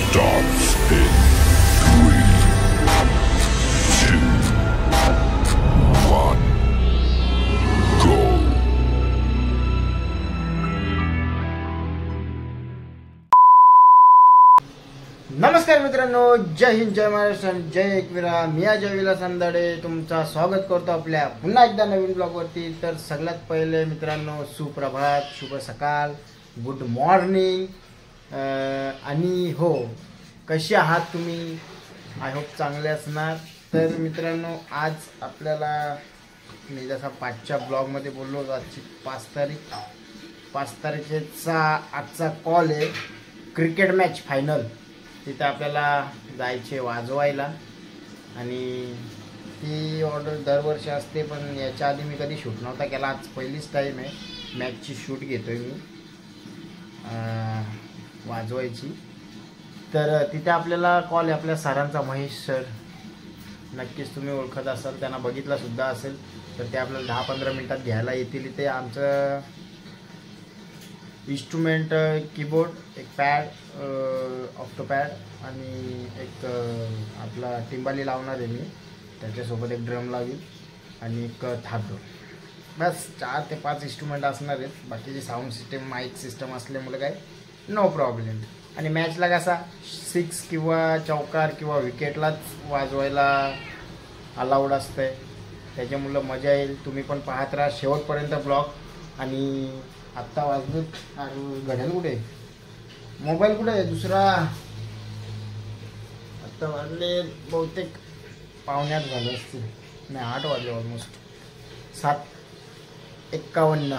starts in 3, 2, 1, go. नमस्कार मित्रांनो, जय हिंद, जय महाराष्ट्र, जय एकविरा. मी अजय विलास अंधाडे तुमचा स्वागत करतो आपल्या पुन्हा एकदा नवीन ब्लॉगवरती. तर सगळ्यात पहिले मित्रांनो, सुप्रभात, शुभ सकाळ, गुड मॉर्निंग. आणि हो, कशी आहात तुम्ही? आय होप चांगले असणार. तर मित्रांनो, आज आपल्याला मी जसा 5च्या ब्लॉगमध्ये बोललो, आजची 5 तारखेचा आजचा कॉल आहे. क्रिकेट मॅच फायनल, तिथं आपल्याला जायचे वाजवायला. आणि ती ऑर्डर दरवर्षी असते, पण याच्या आधी मी कधी शूट नव्हता केला. आज पहिलीच टाईम आहे मॅचची शूट घेतो आहे मी वाजवायची. तर तिथे आपल्याला कॉल आहे आपल्या सरांचा, महेश सर. नक्कीच तुम्ही ओळखत असाल, त्यांना बघितलासुद्धा असेल. तर ते आपल्याला 10-15 मिनटात घ्यायला येतील. इथे आमचं इन्स्ट्रुमेंट, कीबोर्ड, एक पॅड, ऑक्टोपॅड आणि एक आपला टिंबाली लावणार आहे मी. त्याच्यासोबत एक ड्रम लावील आणि एक थापडोल. बस 4 ते 5 इन्स्ट्रुमेंट असणार आहेत. बाकीची साऊंड सिस्टम, माईक सिस्टम असल्यामुळे काय नो प्रॉब्लेम. आणि मॅचला कसा 6 किंवा चौकार किंवा विकेटलाच वाजवायला अलाउड असतं आहे. त्याच्यामुळं मजा येईल. तुम्ही पण पाहत राहा शेवटपर्यंत ब्लॉग. आणि आत्ता वाजले, घड्याळ कुठे आहे, मोबाईल कुठे आहे दुसरा? आत्ता वाजले बहुतेक 7:45 झाले असतील. नाही, 8 वाजले ऑलमोस्ट. 7:51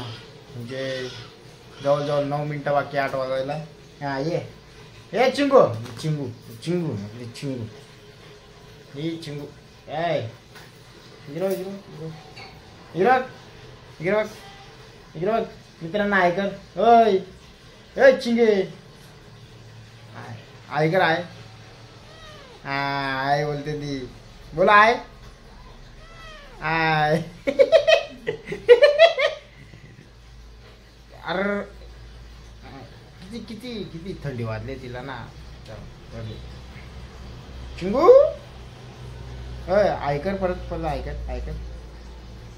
म्हणजे जवळजवळ 9 मिनटं बाकी 8 वाजायला. हां, ये चिंगू चिंगू चिंगू चिंगू ही चिंगू. ए इकडं इकडं मित्रांना ऐकर. ओय ए चिंगे, ऐकर. आय बोलते ती. बोला आय. अरे किती किती किती थंडी वाजली तिला ना. चिंगू ऐकर, परत ऐकर.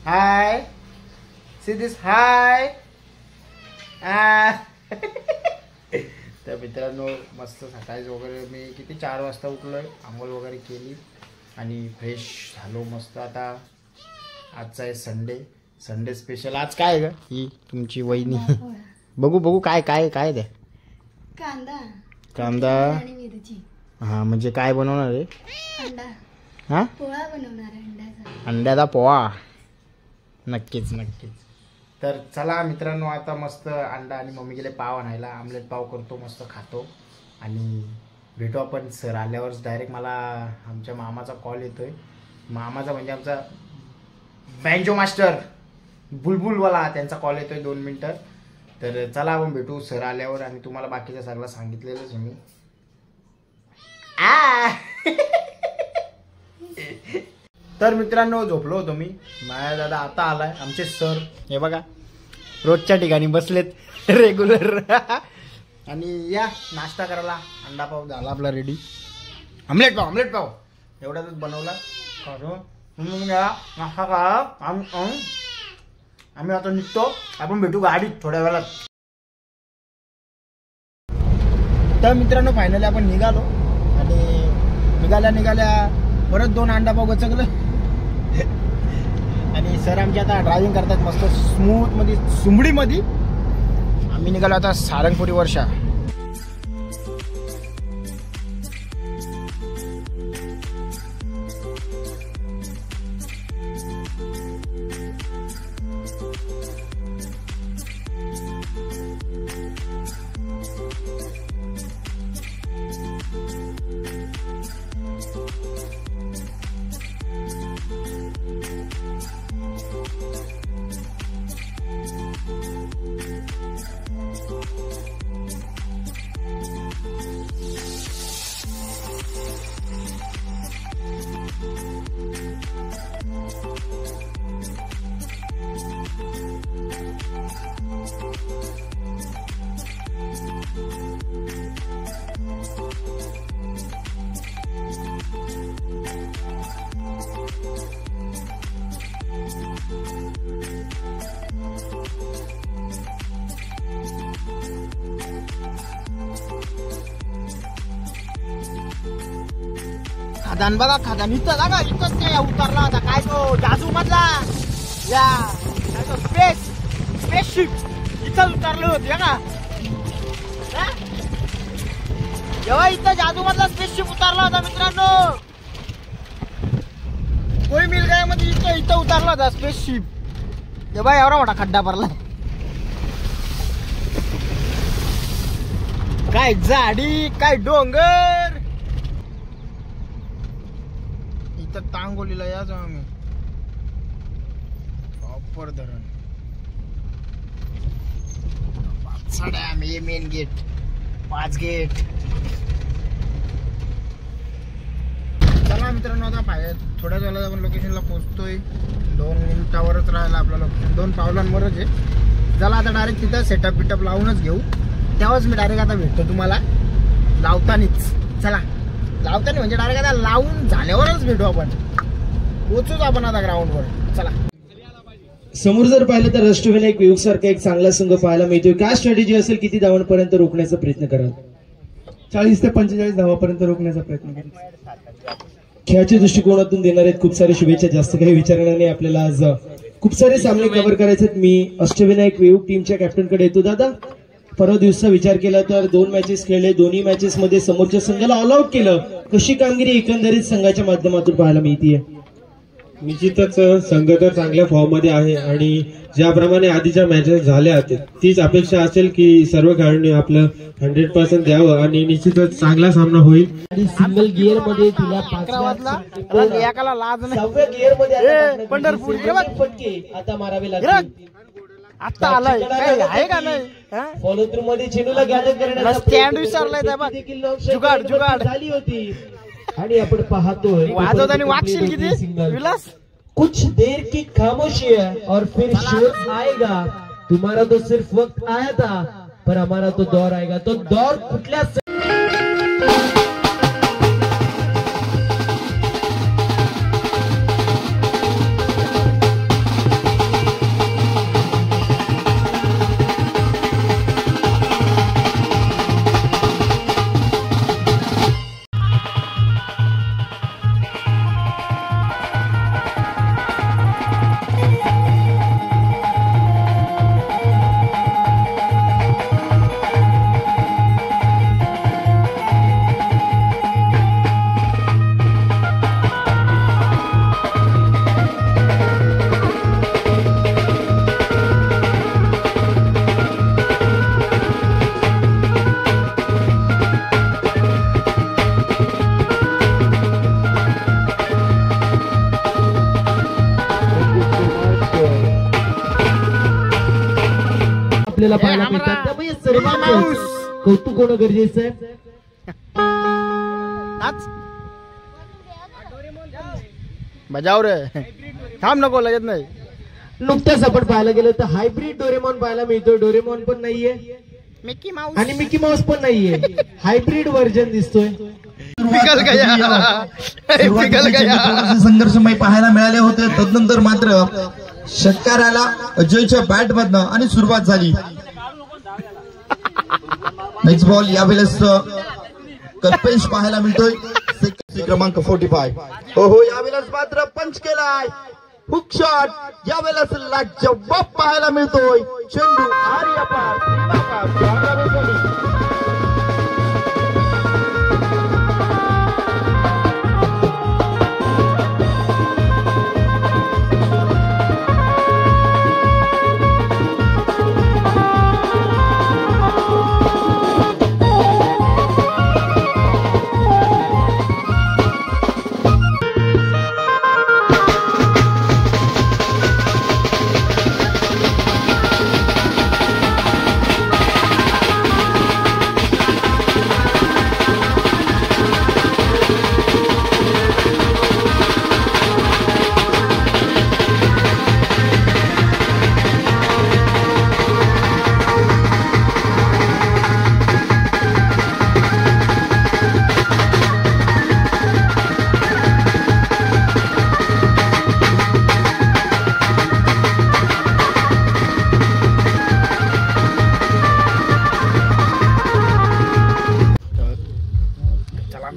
हाय, सी दिस. हाय. तर मित्रांनो, मस्त सकाळीच वगैरे मी किती 4 वाजता उठलो आहे, आंघोळ वगैरे केली आणि फ्रेश झालो मस्त. आता आजचा आहे संडे स्पेशल. आज काय आहे ग ही तुमची वहिनी? बघू काय द्या. कांदा आणि मिरची. हां, म्हणजे काय बनवणार आहे? अंडा. हां, पोळा बनवणार आहे, अंड्याचा पोहा. नक्कीच. तर चला मित्रांनो, आता मस्त अंडा आणि मम्मी गेले पाव आणायला. आमलेट पाव करतो, मस्त खातो आणि भेटू आपण सर आल्यावरच. डायरेक्ट मला आमच्या मामाचा कॉल येतोय. मामाचा म्हणजे आमचा बँजो मास्टर बुलबुलवाला, त्यांचा कॉल येतोय 2 मिनटं. तर चला आपण भेटू सर आल्यावर. आणि तुम्हाला बाकीचं सगळं सांगितलेलंच मी. तर मित्रांनो, झोपलो होतो मी. माझ्या दादा आता आलाय. आमचे सर हे बघा रोजच्या ठिकाणी बसलेत रेग्युलर. आणि या नाश्ता करायला. अंडा पाव झाला आपला रेडी. आमलेट पाव एवढ्यातच बनवला. नाश्ता करा. आम्ही आता निघतो. आपण भेटू गाडीत थोड्या वेळात. तर मित्रांनो, फायनली आपण निघालो. आणि निघाल्या परत 2 अंडा पाव गचकलं. आणि सर आमची आता ड्रायव्हिंग करतात मस्त स्मूथ मध्ये, सुंबडीमध्ये. आम्ही निघालो आता सारंगपुरी वर्षा. खदान बघा, खदान इथं बघा, इथंच ते उतरला होता काय तो जाजू मधला या काय तो स्पेसशिप इथंच उतरले होते का. जेव्हा इथं जादू मधला स्पेसशिप उतरला होता मित्रांनो, कोई मिल गया मध्ये इथं उतरला होता स्पेसशिप. जेव्हा एवढा मोठा खड्डा भरला, काय झाडी काय डोंगर. इथं टांगोलीला याच आम्ही प्रॉपर धरण साड्या मेन गेट 5 गेट. चला मित्रांनो, आता थोड्याच वेळात आपण लोकेशनला पोहोचतोय. 2 मिनिटावरच राहिला आपला लोकेशन, 2 पावलांवरच आहे. चला आता डायरेक्ट तिथं सेटअप बिटअप लावूनच घेऊ. तेव्हाच मी डायरेक्ट आता भेटतो तुम्हाला लावतानीच. चला लावतानी म्हणजे डायरेक्ट आता लावून झाल्यावरच भेटू आपण. पोहोचूच आपण आता ग्राउंडवर. चला. समोर जर पाहिलं तर अष्टविनायक वियोग सारखा एक चांगला संघ पाहायला मिळतोय. काय स्ट्रॅटेजी असेल, किती धावांपर्यंत रोखण्याचा प्रयत्न कराल? 40 ते 45 धावापर्यंत रोखण्याचा प्रयत्न करेल. खेळाच्या दृष्टिकोनातून देणार आहेत खूप सारे शुभेच्छा. जास्त काही विचारणार नाही, आपल्याला आज खूप सारे सामने कव्हर करायचे आहेत. मी अष्टविनायक वियोग टीमच्या कॅप्टन कडे येतो. दादा, परवा दिवसाचा विचार केला तर 2 मॅचेस खेळले, दोन्ही मॅचेस मध्ये समोरच्या संघाला ऑल आउट केलं. कशी कामगिरी एकंदरीत संघाच्या माध्यमातून पाहायला मिळतीये? निश्चितच संघ तर चांगल्या फॉर्म मध्ये आहे आणि ज्याप्रमाणे आधीच्या मॅचेस झाल्या तीच अपेक्षा असेल की सर्व खेळाडूंनी आपलं 100% द्यावं आणि निश्चितच चांगला सामना होईल. सिंगल गिअर मध्ये तिला 6व्या गिअर मध्ये पंढरपूर फटके आता मारावे लागतील. आता आलाय काय आहे का नाही. फॉलो थ्रू मध्ये चेंडूला गॅदर करण्याचा स्टँड विसरलाय जुगाड झाली होती आणि आपण पाहतोय वाजवताना वागशील किती विलास. कुछ देर की खामोशी है और फिर शोर आएगा. तुम्हारा तो सिर्फ वक्त आया था पर हमारा तो दौर आएगा. तो दौर कुठल्या आपल्याला पाहायला मिळतात. त्यामुळे सर्वांचं कौतुक होणं गरजेचं आहे. बजाव रे, थांब नको लगेच नाही. नुकत्याच आपण पाहायला गेलं तर हायब्रिड डोरेमॉन पाहायला मिळतो. डोरेमॉन पण नाहीये, मिकी माऊस आणि मिकी माऊस पण नाहीये, हायब्रिड व्हर्जन दिसतोय. संघर्षमय पाहायला मिळाले होते. तदनंतर मात्र षटकाराला अजयच्या बॅट मधनं आणि सुरुवात झाली. नेक्स्ट बॉल यावेळेस कल्पेश पाहायला मिळतोय. क्रमांक 45. हो यावेळेस मात्र पंच केलाय. हुक शॉट यावेळेस लाजवाब पाहायला मिळतोय. चेंडू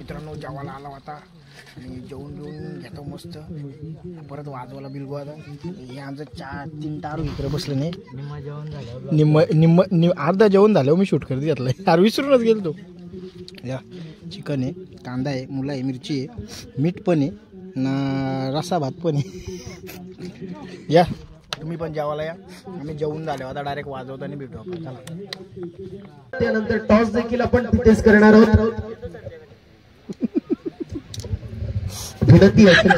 मित्रांनो जेवायला आला होता आणि जेवून घेतो मस्त. परत वाजवायला बिलगो आता. हे आमचं 3 तारू इकडे बसले नाही. निम्म अर्धा जेवण झालं मी शूट करत घेतलंय. तार विसरूनच गेलो तो. या चिकन आहे, कांदा आहे, मुला आहे, मिरची आहे, मीठ पण आहे ना, रस्सा भात पण आहे. या तुम्ही पण जेवायला या. आम्ही जेवून झाले आता डायरेक्ट वाजवताना भेटू आपण. चला. त्यानंतर टॉस देखील आपण तिथेच करणार आहोत. विनंती असेल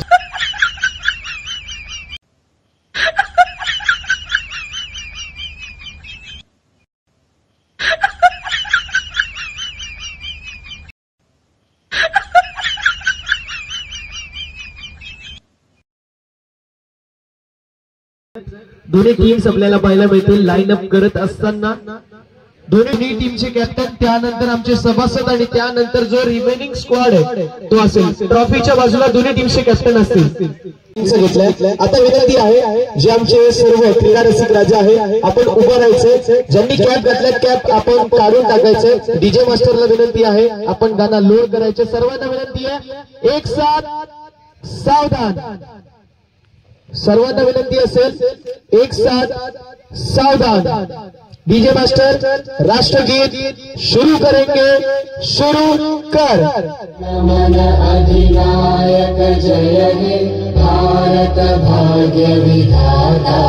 दोन्ही टीम्स आपल्याला पाहायला मिळतील लाईन अप करत असताना. दोन्ही टीमचे कॅप्टन, त्यानंतर आमचे सभासद आणि त्यानंतर जो रिमेनिंग स्क्वॉड आहे तो असेल. ट्रॉफीच्या बाजूला दोन्ही टीमचे कॅप्टन असतील. आता विनंती आहे जे आमचे सर्व क्रीडा रसिक राजा आहे आपण उभं राहायचं. ज्यांनी कॅप घातल्यात कॅप आपण काढून टाकायचं. डीजे मास्टरला विनंती आहे आपण गाणं लोड करायचं. सर्वांना विनंती आहे एक साथ सावधान. सर्वांना विनंती असेल एक साथ सावधान. डीजे मास्टर राष्ट्रगीत शुरू करेंगे. शुरू कर. मन अधिनायक जय हे भारत भाग्य विधाता.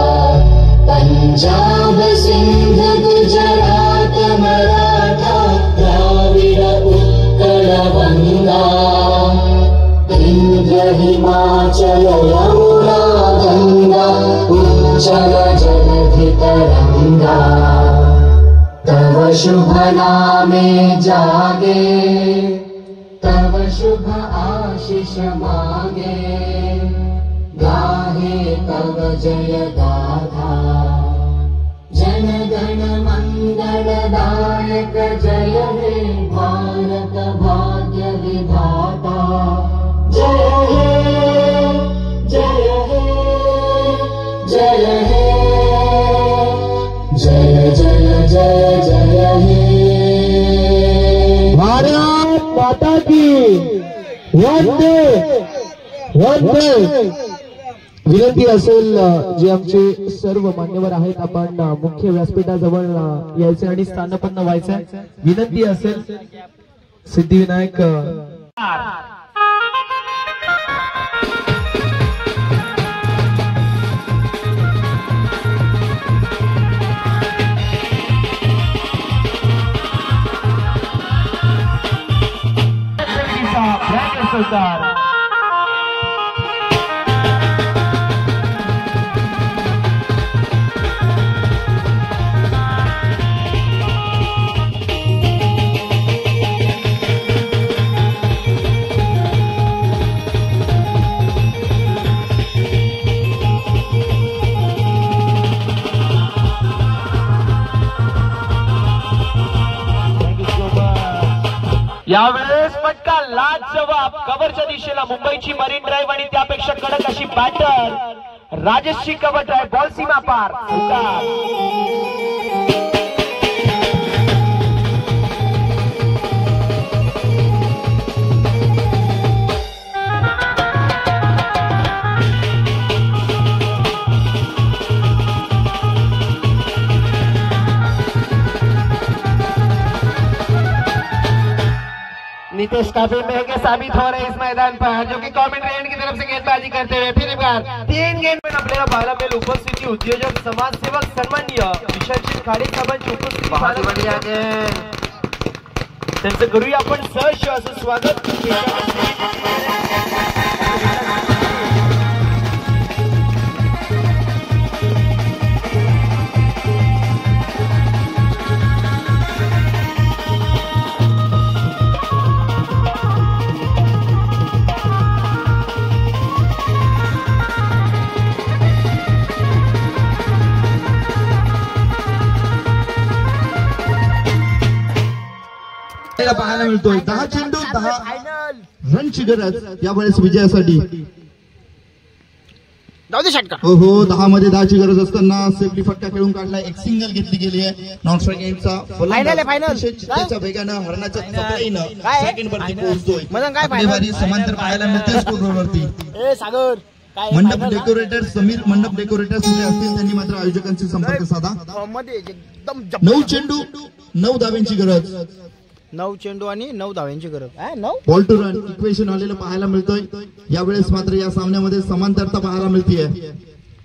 पंजाब सिंध गुजरात मराठा द्राविड उत्कल गंगा. विंध्य हिमाचल यमुना गंगा उज्जल जलधि तरंगा. तव शुभ नामे जागे तव शुभ आशीष मांगे. गाहे तव जय गाथा. जन गण मंगलदायक जय हे भारत भाग्य विधाता. जय हे जय हे जय हे जय जय जय जय हे. भारत माता की वंदे वंदे. विनंती असेल जे आमचे सर्व मान्यवर आहेत आपण मुख्य व्यासपीठाजवळ यायचे आणि स्थानपन्न व्हायचं. विनंती असेल सिद्धिविनायक यावेळेस फटका लाजवाब कव्हरच्या दिशेला मुंबईची मरीन ड्राईव्ह आणि त्यापेक्षा कडक अशी बॅटर राजेशची कव्हर ड्राईव्ह. बॉल सीमा पार. नितेश काफी महंगे साबित हो रहे इस मैदान पर, जो कि कमेंट्री एंड की तरफ से गेंदबाजी करते हुए फिर एक बार 3 गेंद में आपल्याला पाहायला मिळेल. उपस्थिती उद्योजक समाजसेवक सन्माननीय विशालजी खाडे साहेबांची उपस्थिती पाहायला मिळते. त्यांचं करूया आपण सहर्ष असं स्वागत. पाहायला मिळतोय. 10 चेंडू 10 रनची गरज यावेळेस विजयासाठी. जाऊ दे षटकार. हो हो 10 मध्ये 10 ची गरज असताना सेफली फटका खेळून काढला. एक सिंगल घेतली गेली आहे. नॉन स्ट्राईक गेमचा त्याच्या वेगानं हरणाच्या चपळीनं सेकंड वरती पोहोचतोय. आपली समांतर पाहायला मिळते स्कोरवरती. सागर मंडप डेकोरेटर समीर मंडप डेकोरेटर कुठे असतील त्यांनी मात्र आयोजकांशी संपर्क साधा. एकदम 9 चेंडू 9 धाव्यांची गरज. 9 चेंडू आणि 9 धाव्यांची गरज. 9 बॉल टू रन इक्वेशन आलेलं पाहायला मिळतोय. यावेळेस मात्र या सामन्यामध्ये समांतरता पाहायला मिळतीये.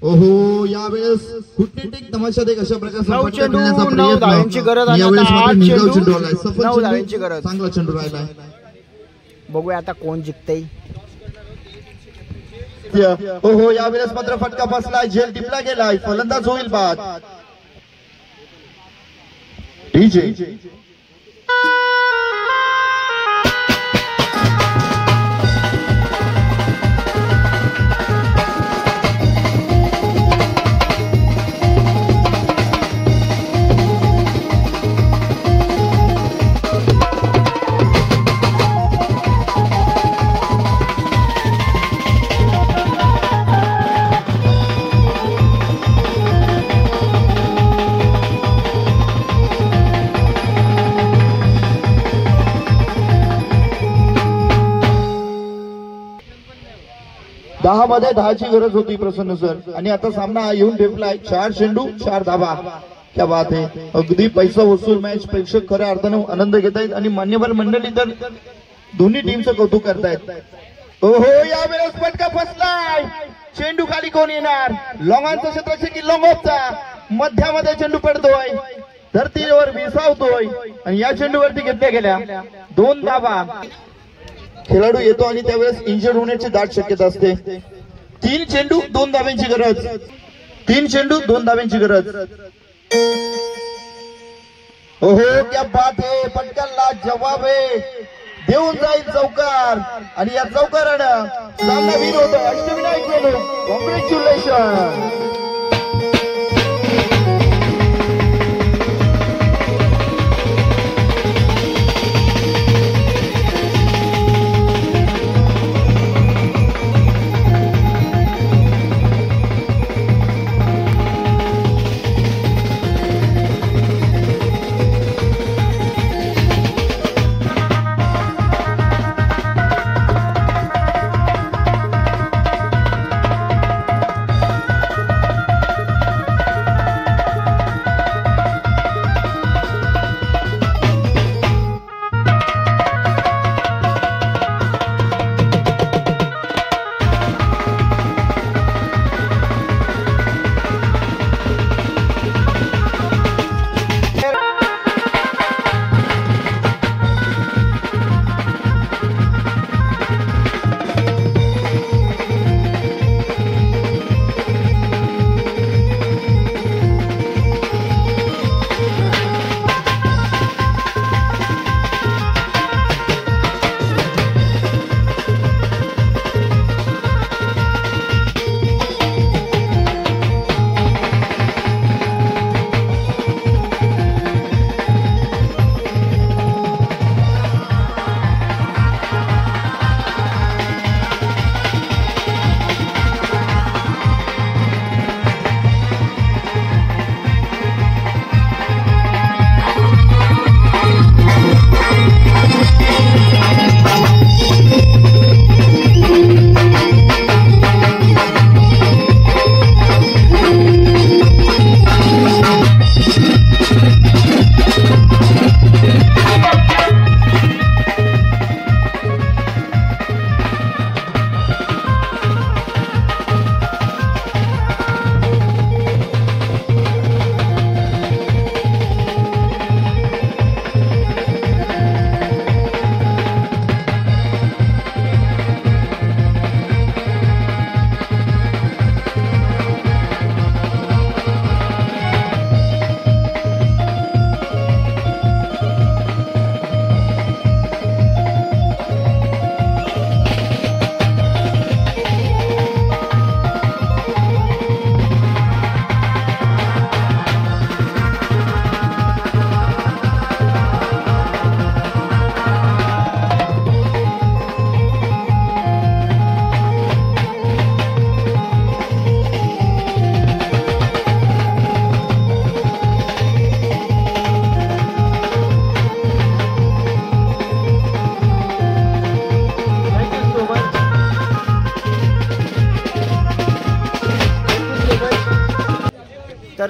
ओहो यावेळेस कुठेटिक तमाशात एक अशा प्रकारचा 9 चेंडू 9 धाव्यांची गरज आणि यावेळेस आता मात्र 8 निर्धाव चेंडू चेंडू आलाय. 9 धाव्यांची सफल गरज. चांगला चेंडू राहिलाय. बघूया आता कोण जिंकतंय. ओहो यावेळेस मात्र फटका बसलाय. झेल टिपला गेलाय. फलंदाज होईल बाद. डीजे दहा मध्ये 10 ची गरज होती प्रसन्न सर. आणि आता सामना येऊन ठेवलाय. 4 चेंडू 4 धाबा. क्या बात आहे. अगदी पैसा वसूल मॅच. प्रेक्षक खऱ्या अर्थानं आनंद घेत आहेत आणि मान्यवर मंडळी तर दोन्ही टीमचं कौतुक करतायत. ओहो यावेळेस फटका फसलाय. चेंडू खाली कोण येणार. लॉंगांचा क्षेत्ररक्षक की लॉंग ऑफचा मध्यामध्ये चेंडू पडतोय. धरतीवर विसावतोय आणि या चेंडूवरती घेतल्या गेल्या 2 धाबा. खेळाडू येतो आणि त्यावेळेस इंजर्ड होण्याची दाट शक्यता असते. 3 चेंडू 2 धाव्यांची गरज. 3 चेंडू 2 धाव्यांची गरज. ओहो क्या बात आहे. फटकाला जवाब आहे. देऊन जाईल चौकार आणि या चौकारानं सामना वीर होतोय. अष्टविनायक वेणू कॉंग्रॅच्युलेशन.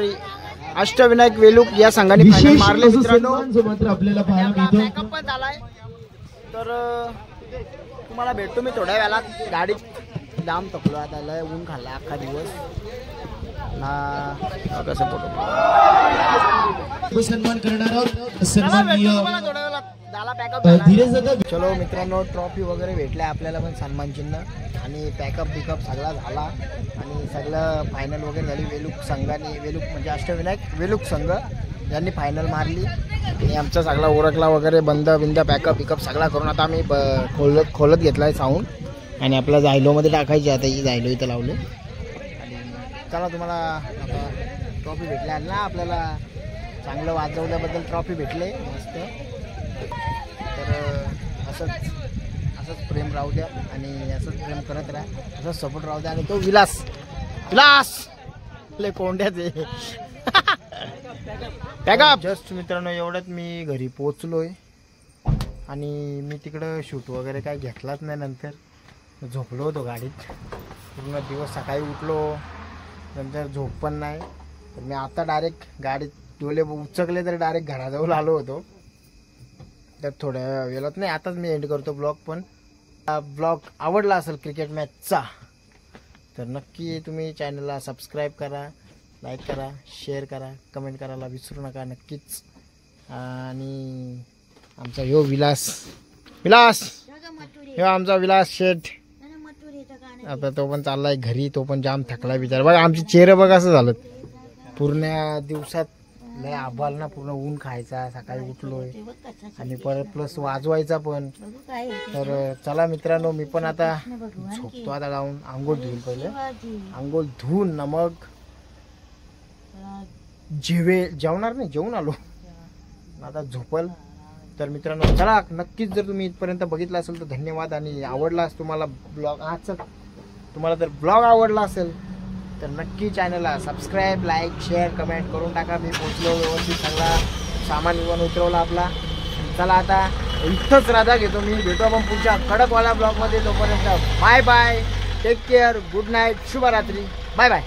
सॉरी अष्टविनायक वेलूक या संघाने फायनल मारले मित्रांनो. मात्र आपल्याला पाहायला मिळतो. बॅकअप पण झालाय. तर तुम्हाला भेटतो मी थोड्या वेळात. गाडी जाम थकलो आता, लय ऊन खाल्ला अख्खा दिवस ना. कसं फोटो सन्मान करणार आहोत. सन्माननीय चलो मित्रांनो, ट्रॉफी वगैरे भेटल्या आपल्याला पण, सन्मान चिन्ह आणि पॅकअप बिकअप सगळा झाला आणि सगळं फायनल वगैरे झाली. वेलूक संघाने, वेलूक म्हणजे अष्टविनायक वेलूक संघ यांनी फायनल मारली आणि आमचा सगळा ओरखला वगैरे बंद बिंद पॅकअप बिकअप सगळा करून आता आम्ही खोलत घेतला आहे साऊंड आणि आपल्या जायलोमध्ये टाकायची. आता ही जायलो इथं लावले आणि चला तुम्हाला आता ट्रॉफी भेटल्या ना आपल्याला. चांगलं वाजवल्याबद्दल ट्रॉफी भेटले मस्त. तर असंच प्रेम राहू द्या आणि असंच प्रेम करत राहा, असंच सपोर्ट राहू द्या. आणि तो विलास लय कोंड्याचे जस्ट मित्रांनो एवढ्यात मी घरी पोचलोय आणि मी तिकडं शूट वगैरे काय घेतलाच नाही. नंतर झोपलो होतो गाडीत पूर्ण दिवस. सकाळी उठलो नंतर झोप पण नाही. तर मी आता डायरेक्ट गाडीत डोले उचकले तर डायरेक्ट घराजवळ आलो होतो. तर थोड्या वेळात नाही, आताच मी एंड करतो ब्लॉग. पण ब्लॉग आवडला असेल क्रिकेट मॅचचा तर नक्की तुम्ही चॅनलला सबस्क्राईब करा, लाईक करा, शेअर करा, कमेंट करायला विसरू नका नक्कीच. आणि आमचा विलास आमचा विलास शेठ आता तो पण चाललाय घरी. तो पण जाम थकलाय बिचारा. बघा आमचे चेहरे बघा असं झालं. पूर्ण दिवसात लय आभाल ना, पूर्ण ऊन खायचा. सकाळी उठलोय आणि परत प्लस वाजवायचा पण. तर चला मित्रांनो, मी पण आता झोपतो. आता जाऊन आंघोळ धुईल. पहिले आंघोळ धुवून ना मग जेवणार नाही, जेवून आलो आता झोपल. तर मित्रांनो चला, नक्कीच जर तुम्ही इथपर्यंत बघितला असेल तर धन्यवाद. आणि आवडलाच तुम्हाला ब्लॉग आजचा, तुम्हाला जर ब्लॉग आवडला असेल तर नक्की चॅनलला सबस्क्राईब, लाईक, शेअर, कमेंट करून टाका. मी पोचलो व्यवस्थित, सगळा सामान विमान उतरवला आपला. चला आता इथंच राधा घेतो मी. भेटू आपण पुढच्या कडकवाला ब्लॉगमध्ये. तोपर्यंत bye bye, take care, good night, शुभरात्री, बाय बाय.